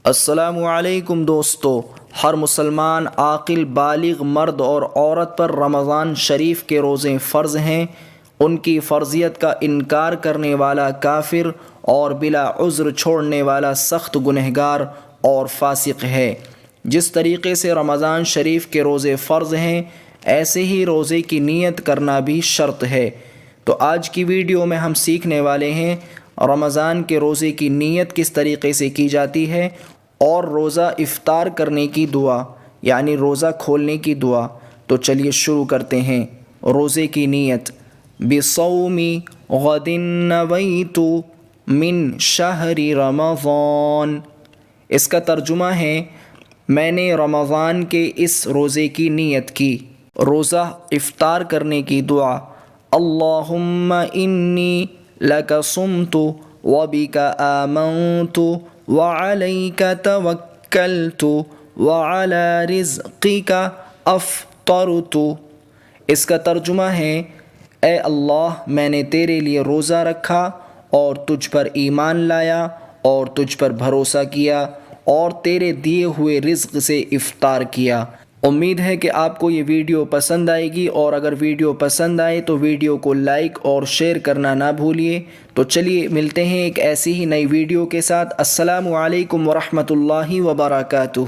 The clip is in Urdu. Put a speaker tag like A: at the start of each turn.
A: السلام علیکم دوستو، ہر مسلمان عاقل بالغ مرد اور عورت پر رمضان شریف کے روزے فرض ہیں۔ ان کی فرضیت کا انکار کرنے والا کافر اور بلا عذر چھوڑنے والا سخت گنہگار اور فاسق ہے۔ جس طریقے سے رمضان شریف کے روزے فرض ہیں، ایسے ہی روزے کی نیت کرنا بھی شرط ہے۔ تو آج کی ویڈیو میں ہم سیکھنے والے ہیں رمضان کے روزے کی نیت کس طریقے سے کی جاتی ہے اور روزہ افطار کرنے کی دعا یعنی روزہ کھولنے کی دعا۔ تو چلیے شروع کرتے ہیں۔ روزے کی نیت: بصوم غد نویت من شہر رمضان۔ اس کا ترجمہ ہے میں نے رمضان کے اس روزے کی نیت کی۔ روزہ افطار کرنے کی دعا: اللہم انی لک صمت وبک آمنت وعلیک توکلت وعلی رزقک افطرت۔ اس کا ترجمہ ہے اے اللہ، میں نے تیرے لیے روزہ رکھا اور تجھ پر ایمان لایا اور تجھ پر بھروسہ کیا اور تیرے دیے ہوئے رزق سے افطار کیا۔ امید ہے کہ آپ کو یہ ویڈیو پسند آئے گی، اور اگر ویڈیو پسند آئے تو ویڈیو کو لائک اور شیئر کرنا نہ بھولیے۔ تو چلیے ملتے ہیں ایک ایسی ہی نئی ویڈیو کے ساتھ۔ السلام علیکم ورحمۃ اللہ وبرکاتہ۔